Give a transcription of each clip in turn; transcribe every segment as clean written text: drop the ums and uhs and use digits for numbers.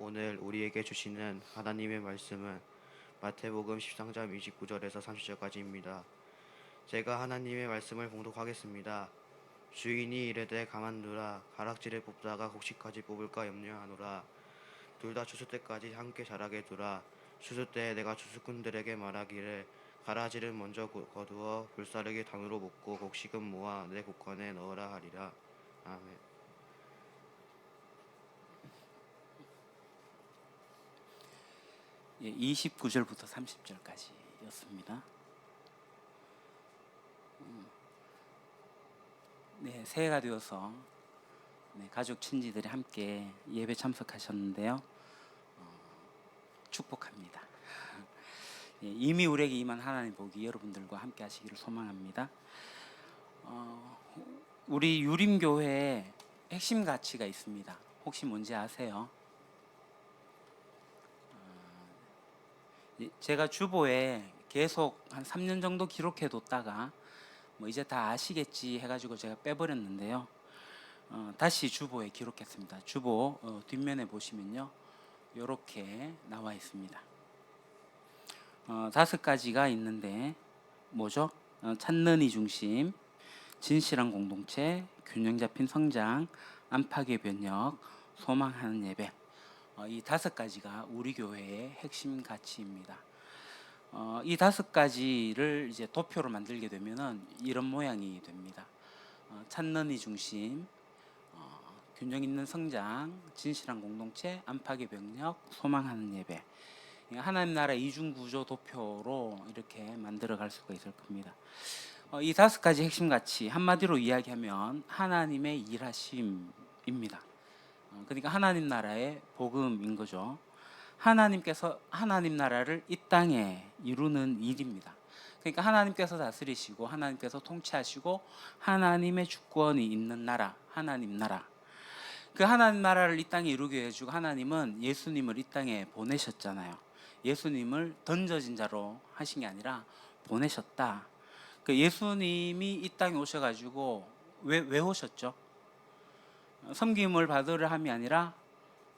오늘 우리에게 주시는 하나님의 말씀은 마태복음 13장 29절에서 30절까지입니다. 제가 하나님의 말씀을 봉독하겠습니다. 주인이 이르되 가만두라. 가락지를 뽑다가 곡식까지 뽑을까 염려하노라. 둘 다 추수 때까지 함께 자라게 두라. 추수 때에 내가 추수꾼들에게 말하기를 가라지를 먼저 거두어 불사르게 단으로 볶고 곡식은 모아 내 곡간에 넣으라 하리라. 아멘. 29절부터 30절까지였습니다. 새해가 되어서 가족 친지들이 함께 예배 참석하셨는데요. 축복합니다. 이미 우리에게 임한 하나님 복이 여러분들과 함께 하시기를 소망합니다. 우리 유림교회에 핵심 가치가 있습니다. 혹시 뭔지 아세요? 제가 주보에 계속 한 3년 정도 기록해 뒀다가 이제 다 아시겠지 해가지고 제가 빼버렸는데요. 다시 주보에 기록했습니다. 주보 뒷면에 보시면요, 이렇게 나와 있습니다. 5가지가 있는데 뭐죠? 찾는 이 중심, 진실한 공동체, 균형 잡힌 성장, 안팎의 변혁, 소망하는 예배. 이 5가지가 우리 교회의 핵심 가치입니다. 이 5가지를 이제 도표로 만들게 되면은 이런 모양이 됩니다. 찾는 이 중심, 균형 있는 성장, 진실한 공동체, 안팎의 병력, 소망하는 예배. 하나님 나라 이중 구조 도표로 이렇게 만들어 갈 수가 있을 겁니다. 이 5가지 핵심 가치 한마디로 이야기하면 하나님의 일하심입니다. 그러니까 하나님 나라의 복음인 거죠. 하나님께서 하나님 나라를 이 땅에 이루는 일입니다. 그러니까 하나님께서 다스리시고 하나님께서 통치하시고 하나님의 주권이 있는 나라, 하나님 나라. 그 하나님 나라를 이 땅에 이루게 해주고 하나님은 예수님을 이 땅에 보내셨잖아요. 예수님을 던져진 자로 하신 게 아니라 보내셨다. 그 예수님이 이 땅에 오셔가지고 왜 오셨죠? 섬김을 받으려 함이 아니라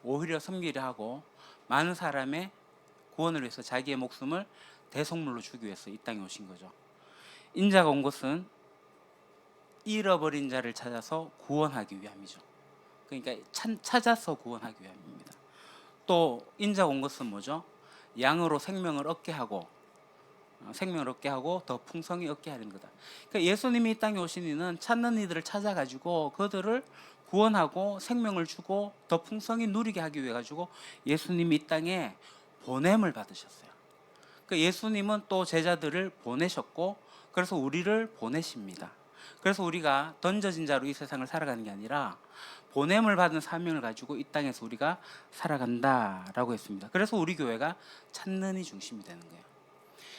오히려 섬기려 하고 많은 사람의 구원을 위해서 자기의 목숨을 대속물로 주기 위해서 이 땅에 오신 거죠. 인자가 온 것은 잃어버린 자를 찾아서 구원하기 위함이죠. 그러니까 찾아서 구원하기 위함입니다. 또 인자가 온 것은 뭐죠? 양으로 생명을 얻게 하고 더 풍성히 얻게 하는 거다. 그러니까 예수님이 이 땅에 오신 이는 찾는 이들을 찾아가지고 그들을 구원하고 생명을 주고 더 풍성히 누리게 하기 위해 가지고 예수님이 이 땅에 보냄을 받으셨어요. 그러니까 예수님은 또 제자들을 보내셨고 그래서 우리를 보내십니다. 그래서 우리가 던져진 자로 이 세상을 살아가는 게 아니라 보냄을 받은 사명을 가지고 이 땅에서 우리가 살아간다라고 했습니다. 그래서 우리 교회가 찾는 이 중심이 되는 거예요.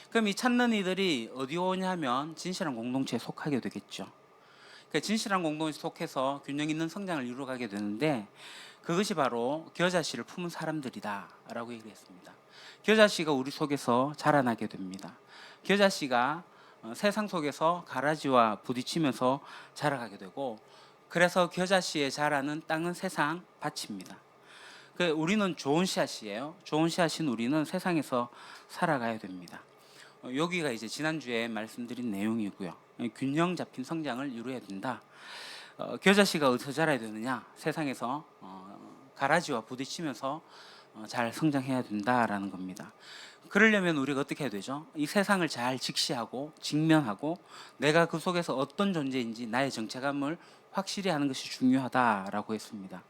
그럼 이 찾는 이들이 어디 오냐 하면 진실한 공동체에 속하게 되겠죠. 그러니까 진실한 공동체에 속해서 균형 있는 성장을 이루어가게 되는데 그것이 바로 겨자씨를 품은 사람들이다라고 얘기를 했습니다. 겨자씨가 우리 속에서 자라나게 됩니다. 겨자씨가 세상 속에서 가라지와 부딪히면서 자라가게 되고 그래서 겨자씨에 자라는 땅은 세상 밭입니다. 우리는 좋은 씨앗이에요. 좋은 씨앗인 우리는 세상에서 살아가야 됩니다. 여기가 이제 지난주에 말씀드린 내용이고요. 균형 잡힌 성장을 이루어야 된다. 겨자씨가 어디서 자라야 되느냐? 세상에서 가라지와 부딪히면서 잘 성장해야 된다라는 겁니다. 그러려면 우리가 어떻게 해야 되죠? 이 세상을 잘 직시하고 직면하고 내가 그 속에서 어떤 존재인지 나의 정체감을 확실히 하는 것이 중요하다라고 했습니다.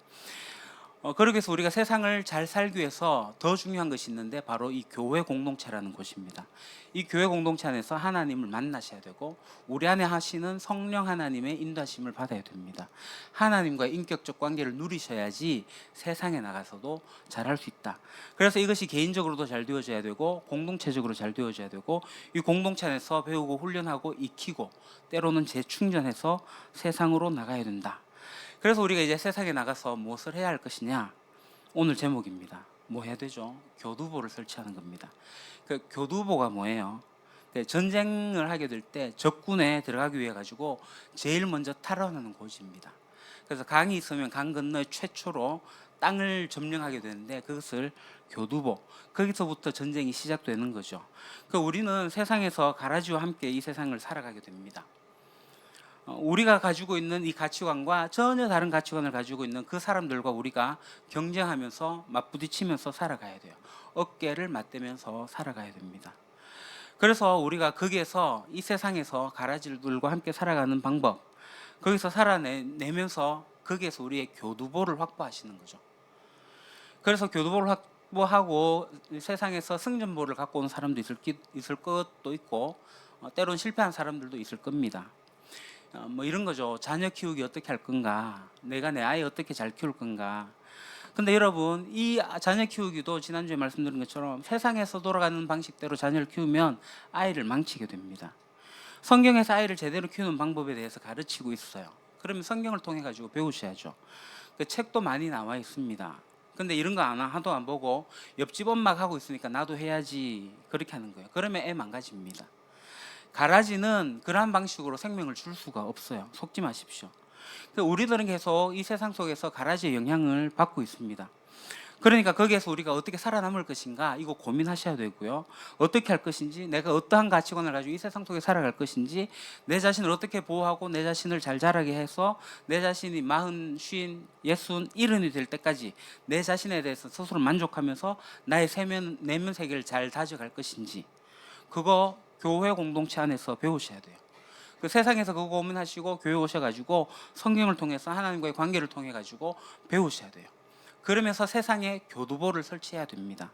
그러기 위해서 우리가 세상을 잘 살기 위해서 더 중요한 것이 있는데 바로 이 교회 공동체라는 곳입니다. 이 교회 공동체 안에서 하나님을 만나셔야 되고 우리 안에 하시는 성령 하나님의 인도하심을 받아야 됩니다. 하나님과의 인격적 관계를 누리셔야지 세상에 나가서도 잘할 수 있다. 그래서 이것이 개인적으로도 잘 되어져야 되고 공동체적으로 잘 되어져야 되고 이 공동체 안에서 배우고 훈련하고 익히고 때로는 재충전해서 세상으로 나가야 된다. 그래서 우리가 이제 세상에 나가서 무엇을 해야 할 것이냐? 오늘 제목입니다. 뭐 해야 되죠? 교두보를 설치하는 겁니다. 그 교두보가 뭐예요? 전쟁을 하게 될 때 적군에 들어가기 위해 가지고 제일 먼저 탈환하는 곳입니다. 그래서 강이 있으면 강 건너에 최초로 땅을 점령하게 되는데 그것을 교두보, 거기서부터 전쟁이 시작되는 거죠. 그 우리는 세상에서 가라지와 함께 이 세상을 살아가게 됩니다. 우리가 가지고 있는 이 가치관과 전혀 다른 가치관을 가지고 있는 그 사람들과 우리가 경쟁하면서 맞부딪히면서 살아가야 돼요. 어깨를 맞대면서 살아가야 됩니다. 그래서 우리가 거기에서 이 세상에서 가라지들과 함께 살아가는 방법, 거기서 살아내면서 거기에서 우리의 교두보를 확보하시는 거죠. 그래서 교두보를 확보하고 세상에서 승전보를 갖고 온 사람도 있을 것도 있고 때론 실패한 사람들도 있을 겁니다. 뭐 이런 거죠. 자녀 키우기 어떻게 할 건가? 내가 내 아이 어떻게 잘 키울 건가? 근데 여러분, 이 자녀 키우기도 지난주에 말씀드린 것처럼 세상에서 돌아가는 방식대로 자녀를 키우면 아이를 망치게 됩니다. 성경에서 아이를 제대로 키우는 방법에 대해서 가르치고 있어요. 그러면 성경을 통해 가지고 배우셔야죠. 그 책도 많이 나와 있습니다. 근데 이런 거 하도 안 보고 옆집 엄마가 하고 있으니까 나도 해야지 그렇게 하는 거예요. 그러면 애 망가집니다. 가라지는 그러한 방식으로 생명을 줄 수가 없어요. 속지 마십시오. 우리들은 계속 이 세상 속에서 가라지의 영향을 받고 있습니다. 그러니까 거기에서 우리가 어떻게 살아남을 것인가 이거 고민하셔야 되고요. 어떻게 할 것인지, 내가 어떠한 가치관을 가지고 이 세상 속에 살아갈 것인지, 내 자신을 어떻게 보호하고 내 자신을 잘 자라게 해서 내 자신이 40, 50, 60, 70이 될 때까지 내 자신에 대해서 스스로 만족하면서 나의 내면 세계를 잘 다져갈 것인지, 그거 교회 공동체 안에서 배우셔야 돼요. 그 세상에서 그거 고민하시고 교회 오셔가지고 성경을 통해서 하나님과의 관계를 통해 가지고 배우셔야 돼요. 그러면서 세상에 교두보를 설치해야 됩니다.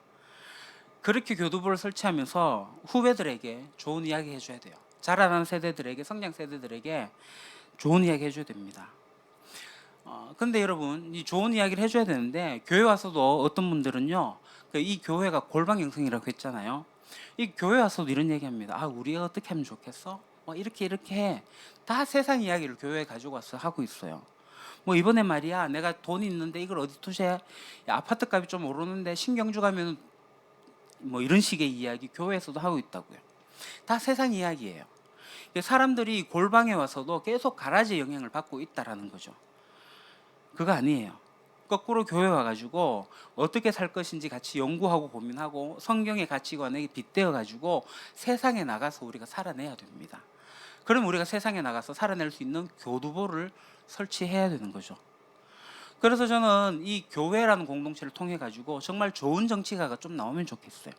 그렇게 교두보를 설치하면서 후배들에게 좋은 이야기 해줘야 돼요. 자라나는 세대들에게, 성장 세대들에게 좋은 이야기 해줘야 됩니다. 근데 여러분, 이 좋은 이야기를 해줘야 되는데 교회 와서도 어떤 분들은요, 이 교회가 골방 형성이라고 했잖아요. 이 교회 와서도 이런 얘기합니다. 아, 우리가 어떻게 하면 좋겠어? 이렇게 해. 다 세상 이야기를 교회에 가지고 와서 하고 있어요. 뭐 이번에 말이야, 내가 돈이 있는데 이걸 어디 투자해? 야, 아파트 값이 좀 오르는데 신경주 가면 뭐 이런 식의 이야기 교회에서도 하고 있다고요. 다 세상 이야기예요. 사람들이 골방에 와서도 계속 가라지의 영향을 받고 있다라는 거죠. 그거 아니에요. 거꾸로 교회 와가지고 어떻게 살 것인지 같이 연구하고 고민하고 성경의 가치관에 빗대어 가지고 세상에 나가서 우리가 살아내야 됩니다. 그럼 우리가 세상에 나가서 살아낼 수 있는 교두보를 설치해야 되는 거죠. 그래서 저는 이 교회라는 공동체를 통해 가지고 정말 좋은 정치가가 좀 나오면 좋겠어요.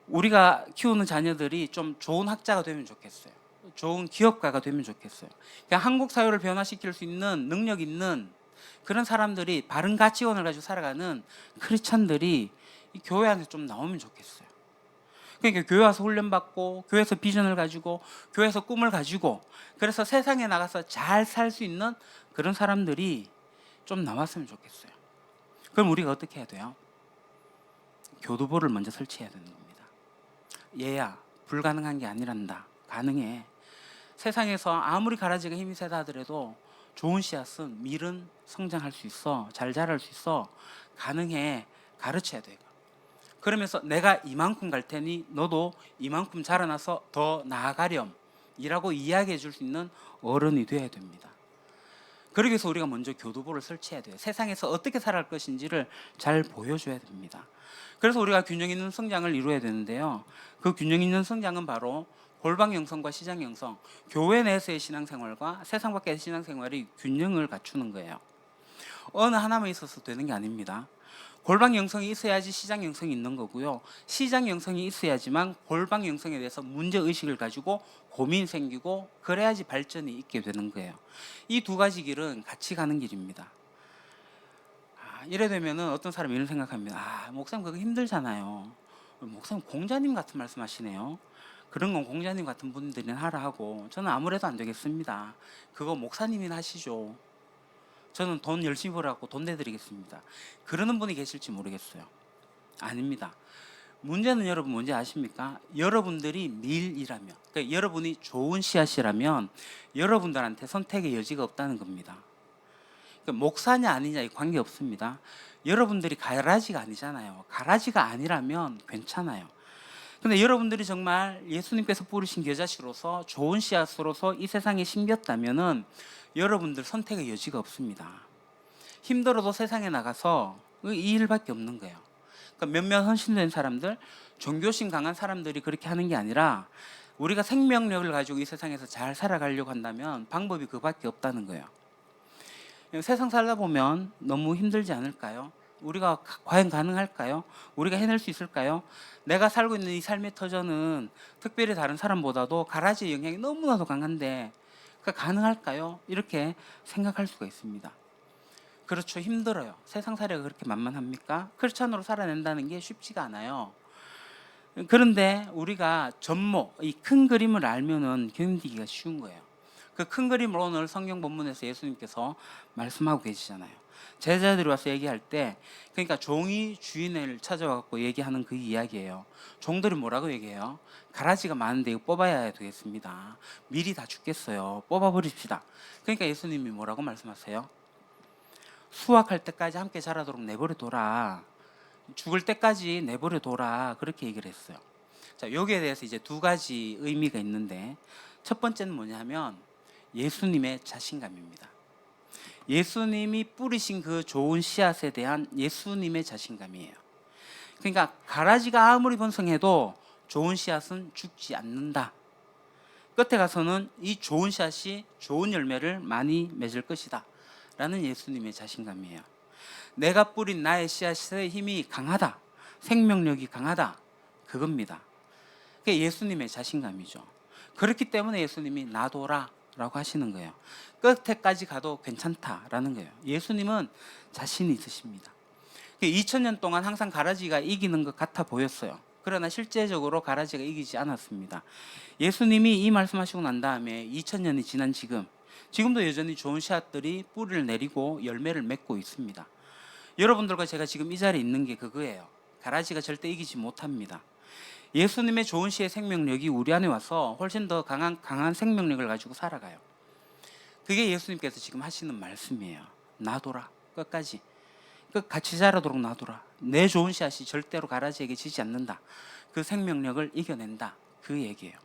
우리가 키우는 자녀들이 좀 좋은 학자가 되면 좋겠어요. 좋은 기업가가 되면 좋겠어요. 그러니까 한국 사회를 변화시킬 수 있는 능력 있는 그런 사람들이, 바른 가치관을 가지고 살아가는 크리스찬들이 이 교회 안에 좀 나오면 좋겠어요. 그러니까 교회 와서 훈련받고 교회에서 비전을 가지고 교회에서 꿈을 가지고 그래서 세상에 나가서 잘 살 수 있는 그런 사람들이 좀 나왔으면 좋겠어요. 그럼 우리가 어떻게 해야 돼요? 교두보를 먼저 설치해야 되는 겁니다. 얘야, 불가능한 게 아니란다. 가능해. 세상에서 아무리 가라지가 힘이 세다 하더라도 좋은 씨앗은 밀은 성장할 수 있어. 잘 자랄 수 있어. 가능해. 가르쳐야 돼요. 그러면서 내가 이만큼 갈 테니 너도 이만큼 자라나서 더 나아가렴 이라고 이야기해 줄 수 있는 어른이 되어야 됩니다. 그러기 위해서 우리가 먼저 교두보를 설치해야 돼요. 세상에서 어떻게 살아갈 것인지를 잘 보여줘야 됩니다. 그래서 우리가 균형 있는 성장을 이루어야 되는데요. 그 균형 있는 성장은 바로 골방 형성과 시장 형성, 교회 내에서의 신앙생활과 세상 밖의 신앙생활이 균형을 갖추는 거예요. 어느 하나만 있어서 되는 게 아닙니다. 골방 형성이 있어야지 시장 형성이 있는 거고요. 시장 형성이 있어야지만 골방 형성에 대해서 문제의식을 가지고 고민이 생기고 그래야지 발전이 있게 되는 거예요. 이 두 가지 길은 같이 가는 길입니다. 이래 되면은 어떤 사람이 이런 생각합니다. 목사님 그거 힘들잖아요. 목사님 공자님 같은 말씀하시네요. 그런 건 공자님 같은 분들이 하라 하고 저는 아무래도 안 되겠습니다. 그거 목사님이나 하시죠. 저는 돈 열심히 벌어갖고 돈 내드리겠습니다. 그러는 분이 계실지 모르겠어요. 아닙니다. 문제는 여러분 뭔지 아십니까? 여러분들이 밀이라면, 그러니까 여러분이 좋은 씨앗이라면 여러분들한테 선택의 여지가 없다는 겁니다. 그러니까 목사냐 아니냐에 관계 없습니다. 여러분들이 가라지가 아니잖아요. 가라지가 아니라면 괜찮아요. 근데 여러분들이 정말 예수님께서 뿌리신 겨자씨로서 좋은 씨앗으로서 이 세상에 심겼다면은 여러분들 선택의 여지가 없습니다. 힘들어도 세상에 나가서 이 일밖에 없는 거예요. 그러니까 몇몇 헌신된 사람들, 종교심 강한 사람들이 그렇게 하는 게 아니라 우리가 생명력을 가지고 이 세상에서 잘 살아가려고 한다면 방법이 그밖에 없다는 거예요. 세상 살다 보면 너무 힘들지 않을까요? 우리가 과연 가능할까요? 우리가 해낼 수 있을까요? 내가 살고 있는 이 삶의 터전은 특별히 다른 사람보다도 가라지의 영향이 너무나도 강한데 가능할까요? 이렇게 생각할 수가 있습니다. 그렇죠. 힘들어요. 세상살이가 그렇게 만만합니까? 크리스찬으로 살아낸다는 게 쉽지가 않아요. 그런데 우리가 전모, 이 큰 그림을 알면은 견디기가 쉬운 거예요. 그 큰 그림을 오늘 성경 본문에서 예수님께서 말씀하고 계시잖아요. 제자들이 와서 얘기할 때, 그러니까 종이 주인을 찾아와서 얘기하는 그 이야기예요. 종들이 뭐라고 얘기해요? 가라지가 많은데 이거 뽑아야 되겠습니다. 미리 다 죽겠어요. 뽑아버립시다. 그러니까 예수님이 뭐라고 말씀하세요? 수확할 때까지 함께 자라도록 내버려둬라. 죽을 때까지 내버려둬라. 그렇게 얘기를 했어요. 자, 여기에 대해서 이제 두 가지 의미가 있는데, 첫 번째는 뭐냐면 예수님의 자신감입니다. 예수님이 뿌리신 그 좋은 씨앗에 대한 예수님의 자신감이에요. 그러니까 가라지가 아무리 번성해도 좋은 씨앗은 죽지 않는다. 끝에 가서는 이 좋은 씨앗이 좋은 열매를 많이 맺을 것이다 라는 예수님의 자신감이에요. 내가 뿌린 나의 씨앗의 힘이 강하다, 생명력이 강하다, 그겁니다. 그게 예수님의 자신감이죠. 그렇기 때문에 예수님이 놔둬라 라고 하시는 거예요. 끝에까지 가도 괜찮다라는 거예요. 예수님은 자신이 있으십니다. 2000년 동안 항상 가라지가 이기는 것 같아 보였어요. 그러나 실제적으로 가라지가 이기지 않았습니다. 예수님이 이 말씀하시고 난 다음에 2000년이 지난 지금도 여전히 좋은 씨앗들이 뿌리를 내리고 열매를 맺고 있습니다. 여러분들과 제가 지금 이 자리에 있는 게 그거예요. 가라지가 절대 이기지 못합니다. 예수님의 좋은 씨의 생명력이 우리 안에 와서 훨씬 더 강한 생명력을 가지고 살아가요. 그게 예수님께서 지금 하시는 말씀이에요. 놔둬라. 끝까지. 끝같이 자라도록 놔둬라. 내 좋은 씨앗이 절대로 가라지에게 지지 않는다. 그 생명력을 이겨낸다. 그 얘기예요.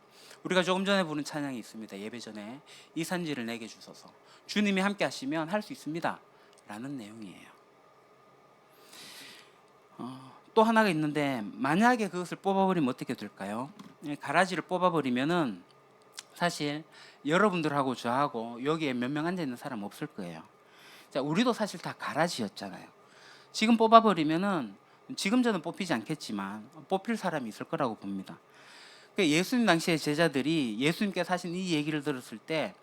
우리가 조금 전에 부른 찬양이 있습니다. 예배 전에 이 산지를 내게 주소서. 주님이 함께 하시면 할 수 있습니다. 라는 내용이에요. 또 하나가 있는데, 만약에 그것을 뽑아버리면 어떻게 될까요? 가라지를 뽑아버리면은 사실 여러분들하고 저하고 여기에 몇 명 앉아 있는 사람 없을 거예요. 자, 우리도 사실 다 가라지였잖아요. 지금 뽑아버리면은 지금 저는 뽑히지 않겠지만 뽑힐 사람이 있을 거라고 봅니다. 예수님 당시의 제자들이 예수님께서 하신 이 얘기를 들었을 때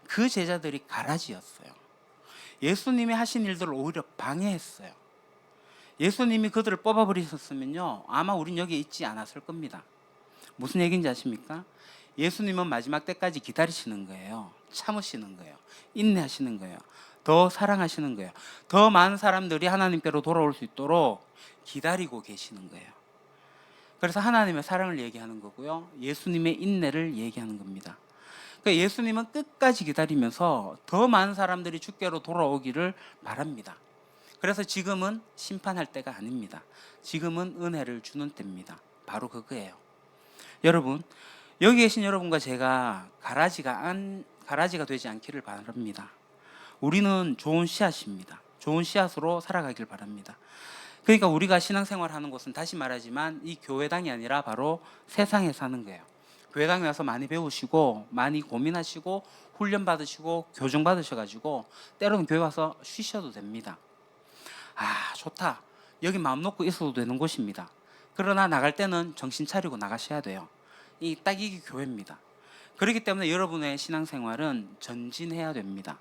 그 제자들이 가라지였어요. 예수님이 하신 일들을 오히려 방해했어요. 예수님이 그들을 뽑아버리셨으면요, 아마 우린 여기에 있지 않았을 겁니다. 무슨 얘기인지 아십니까? 예수님은 마지막 때까지 기다리시는 거예요. 참으시는 거예요. 인내하시는 거예요. 더 사랑하시는 거예요. 더 많은 사람들이 하나님께로 돌아올 수 있도록 기다리고 계시는 거예요. 그래서 하나님의 사랑을 얘기하는 거고요, 예수님의 인내를 얘기하는 겁니다. 그러니까 예수님은 끝까지 기다리면서 더 많은 사람들이 주께로 돌아오기를 바랍니다. 그래서 지금은 심판할 때가 아닙니다. 지금은 은혜를 주는 때입니다. 바로 그거예요. 여러분, 여기 계신 여러분과 제가 가라지가 되지 않기를 바랍니다. 우리는 좋은 씨앗입니다. 좋은 씨앗으로 살아가길 바랍니다. 그러니까 우리가 신앙생활 하는 곳은 다시 말하지만 이 교회당이 아니라 바로 세상에 사는 거예요. 교회당에 와서 많이 배우시고 많이 고민하시고 훈련 받으시고 교정 받으셔가지고 때로는 교회 와서 쉬셔도 됩니다. 아, 좋다. 여기 마음 놓고 있어도 되는 곳입니다. 그러나 나갈 때는 정신 차리고 나가셔야 돼요. 딱 이게 교회입니다. 그렇기 때문에 여러분의 신앙생활은 전진해야 됩니다.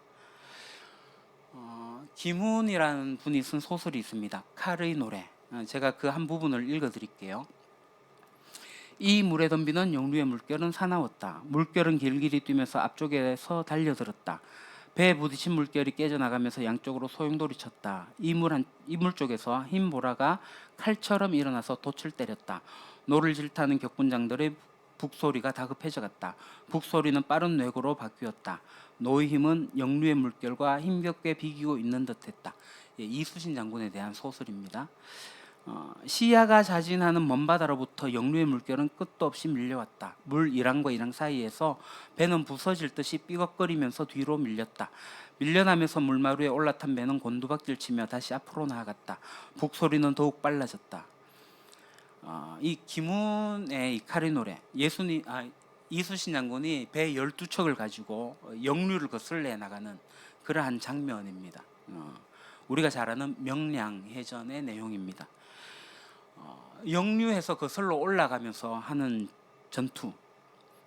김훈이라는 분이 쓴 소설이 있습니다. 칼의 노래. 제가 그 한 부분을 읽어드릴게요. 이 물에 덤비는 용류의 물결은 사나웠다. 물결은 길길이 뛰면서 앞쪽에서 달려들었다. 배에 부딪힌 물결이 깨져나가면서 양쪽으로 소용돌이 쳤다. 이 물 쪽에서 흰 보라가 칼처럼 일어나서 돛을 때렸다. 노를 질타하는 격분장들의 북소리가 다급해져갔다. 북소리는 빠른 뇌고로 바뀌었다. 노의 힘은 역류의 물결과 힘겹게 비기고 있는 듯했다. 이수신 장군에 대한 소설입니다. 시야가 자진하는 먼바다로부터 역류의 물결은 끝도 없이 밀려왔다. 물 이랑과 이랑 사이에서 배는 부서질 듯이 삐걱거리면서 뒤로 밀렸다. 밀려나면서 물마루에 올라탄 배는 곤두박질치며 다시 앞으로 나아갔다. 북소리는 더욱 빨라졌다. 이 김훈의 이 카리 노래, 이순신 장군이 배 12척을 가지고 역류를 거슬러 나가는 그러한 장면입니다. 우리가 잘 아는 명량해전의 내용입니다. 역류해서 거슬러 올라가면서 하는 전투.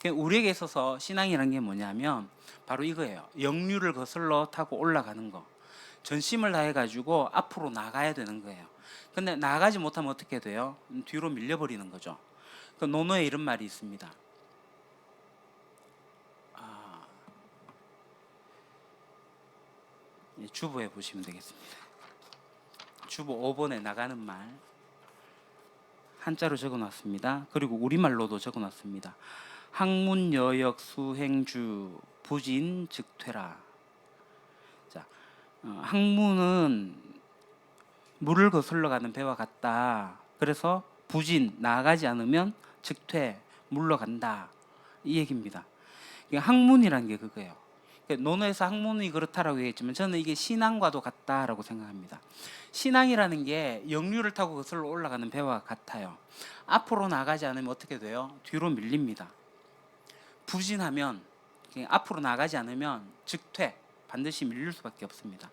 우리에게 있어서 신앙이라는 게 뭐냐면 바로 이거예요. 역류를 거슬러 타고 올라가는 거. 전심을 다해 가지고 앞으로 나가야 되는 거예요. 근데 나가지 못하면 어떻게 돼요? 뒤로 밀려버리는 거죠. 그 노노에 이런 말이 있습니다. 주보에 보시면 되겠습니다. 주보 5번에 나가는 말 한자로 적어놨습니다. 그리고 우리말로도 적어놨습니다. 항문 여역 수행주 부진 즉퇴라. 자, 항문은 물을 거슬러 가는 배와 같다. 그래서 부진 나아가지 않으면 즉퇴 물러간다. 이 얘기입니다. 항문이라는 게 그거예요. 논어에서 학문이 그렇다라고 얘기했지만 저는 이게 신앙과도 같다라고 생각합니다. 신앙이라는 게 역류를 타고 거슬러 올라가는 배와 같아요. 앞으로 나가지 않으면 어떻게 돼요? 뒤로 밀립니다. 부진하면 앞으로 나가지 않으면 즉퇴 반드시 밀릴 수밖에 없습니다.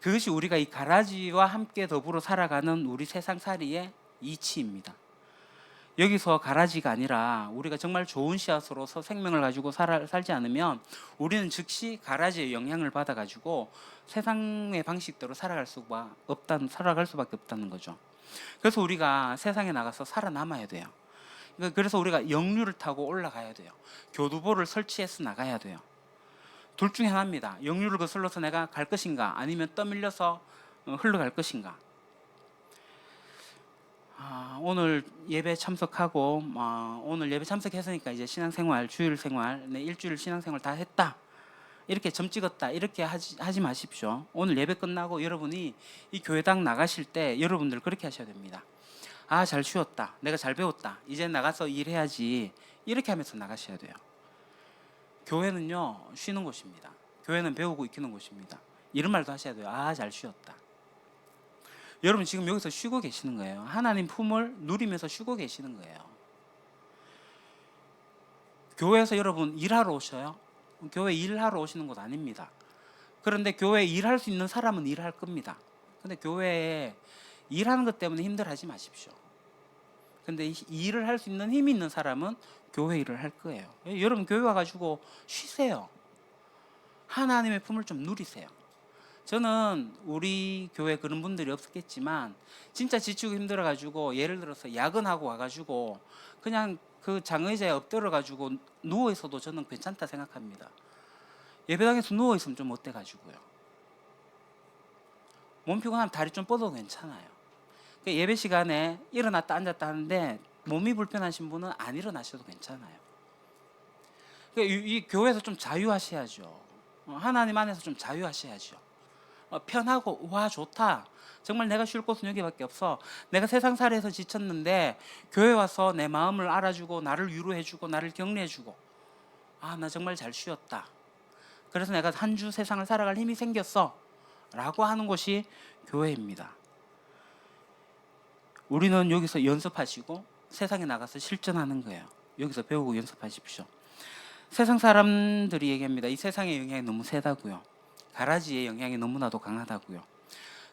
그것이 우리가 이 가라지와 함께 더불어 살아가는 우리 세상살이의 이치입니다. 여기서 가라지가 아니라 우리가 정말 좋은 씨앗으로서 생명을 가지고 살지 않으면 우리는 즉시 가라지의 영향을 받아가지고 세상의 방식대로 살아갈 수밖에 없다는 거죠. 그래서 우리가 세상에 나가서 살아남아야 돼요. 그래서 우리가 역류를 타고 올라가야 돼요. 교두보를 설치해서 나가야 돼요. 둘 중에 하나입니다. 역류를 거슬러서 내가 갈 것인가 아니면 떠밀려서 흘러갈 것인가. 오늘 예배 참석하고 오늘 예배 참석했으니까 이제 신앙생활, 주일생활, 일주일 신앙생활 다 했다. 이렇게 점 찍었다. 이렇게 하지 마십시오. 오늘 예배 끝나고 여러분이 이 교회당 나가실 때 여러분들 그렇게 하셔야 됩니다. 잘 쉬었다. 내가 잘 배웠다. 이제 나가서 일해야지. 이렇게 하면서 나가셔야 돼요. 교회는요, 쉬는 곳입니다. 교회는 배우고 익히는 곳입니다. 이런 말도 하셔야 돼요. 잘 쉬었다. 여러분 지금 여기서 쉬고 계시는 거예요. 하나님 품을 누리면서 쉬고 계시는 거예요. 교회에서 여러분 일하러 오셔요? 교회 일하러 오시는 곳 아닙니다. 그런데 교회에 일할 수 있는 사람은 일할 겁니다. 근데 교회에 일하는 것 때문에 힘들어하지 마십시오. 근데 일을 할 수 있는 힘이 있는 사람은 교회 일을 할 거예요. 여러분 교회 와가지고 쉬세요. 하나님의 품을 좀 누리세요. 저는 우리 교회 그런 분들이 없었겠지만 진짜 지치고 힘들어가지고 예를 들어서 야근하고 와가지고 그냥 그 장의자에 엎드려가지고 누워있어도 저는 괜찮다 생각합니다. 예배당에서 누워있으면 좀 어때가지고요. 몸 피곤하면 다리 좀 뻗어도 괜찮아요. 예배 시간에 일어났다 앉았다 하는데 몸이 불편하신 분은 안 일어나셔도 괜찮아요. 이 교회에서 좀 자유하셔야죠. 하나님 안에서 좀 자유하셔야죠. 편하고 와 좋다. 정말 내가 쉴 곳은 여기밖에 없어. 내가 세상살이에서 지쳤는데 교회 와서 내 마음을 알아주고 나를 위로해주고 나를 격려해주고 나 정말 잘 쉬었다. 그래서 내가 한 주 세상을 살아갈 힘이 생겼어 라고 하는 곳이 교회입니다. 우리는 여기서 연습하시고 세상에 나가서 실전하는 거예요. 여기서 배우고 연습하십시오. 세상 사람들이 얘기합니다. 이 세상의 영향이 너무 세다고요. 가라지의 영향이 너무나도 강하다고요.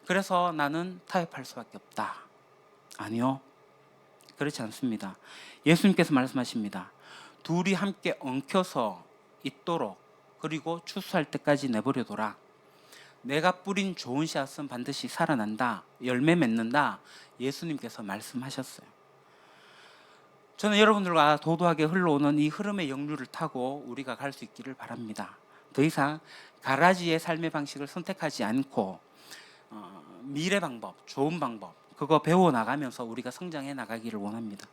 그래서 나는 타협할 수밖에 없다. 아니요. 그렇지 않습니다. 예수님께서 말씀하십니다. 둘이 함께 엉켜서 있도록 그리고 추수할 때까지 내버려둬라. 내가 뿌린 좋은 씨앗은 반드시 살아난다. 열매 맺는다. 예수님께서 말씀하셨어요. 저는 여러분들과 도도하게 흘러오는 이 흐름의 역류를 타고 우리가 갈 수 있기를 바랍니다. 더 이상 가라지의 삶의 방식을 선택하지 않고 미래 방법, 좋은 방법 그거 배워나가면서 우리가 성장해 나가기를 원합니다.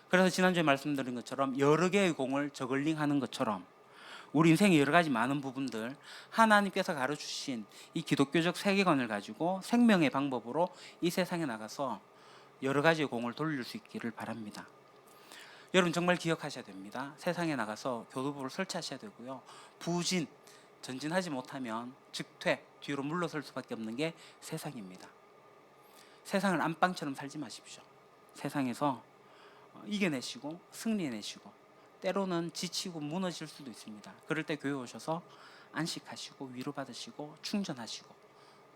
그래서 지난주에 말씀드린 것처럼 여러 개의 공을 저글링하는 것처럼 우리 인생의 여러 가지 많은 부분들 하나님께서 가르치신 이 기독교적 세계관을 가지고 생명의 방법으로 이 세상에 나가서 여러 가지의 공을 돌릴 수 있기를 바랍니다. 여러분 정말 기억하셔야 됩니다. 세상에 나가서 교두보를 설치하셔야 되고요. 부진, 전진하지 못하면 즉퇴, 뒤로 물러설 수밖에 없는 게 세상입니다. 세상을 안방처럼 살지 마십시오. 세상에서 이겨내시고 승리해내시고 때로는 지치고 무너질 수도 있습니다. 그럴 때 교회 오셔서 안식하시고 위로받으시고 충전하시고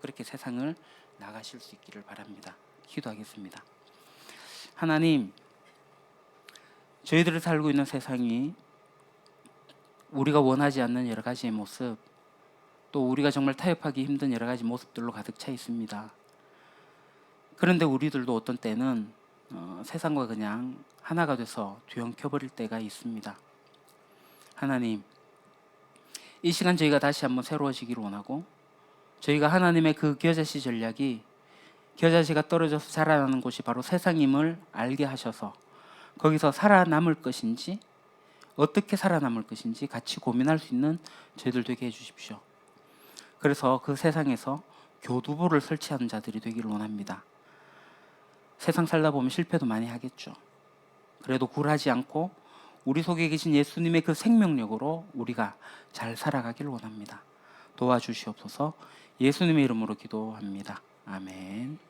그렇게 세상을 나가실 수 있기를 바랍니다. 기도하겠습니다. 하나님, 저희들이 살고 있는 세상이 우리가 원하지 않는 여러 가지의 모습, 또 우리가 정말 타협하기 힘든 여러 가지 모습들로 가득 차 있습니다. 그런데 우리들도 어떤 때는 세상과 그냥 하나가 돼서 뒤엉켜버릴 때가 있습니다. 하나님, 이 시간 저희가 다시 한번 새로워지기를 원하고 저희가 하나님의 그 겨자씨 전략이 겨자씨가 떨어져서 자라나는 곳이 바로 세상임을 알게 하셔서 거기서 살아남을 것인지 어떻게 살아남을 것인지 같이 고민할 수 있는 저희들 되게 해주십시오. 그래서 그 세상에서 교두보를 설치하는 자들이 되기를 원합니다. 세상 살다 보면 실패도 많이 하겠죠. 그래도 굴하지 않고 우리 속에 계신 예수님의 그 생명력으로 우리가 잘 살아가기를 원합니다. 도와주시옵소서. 예수님의 이름으로 기도합니다. 아멘.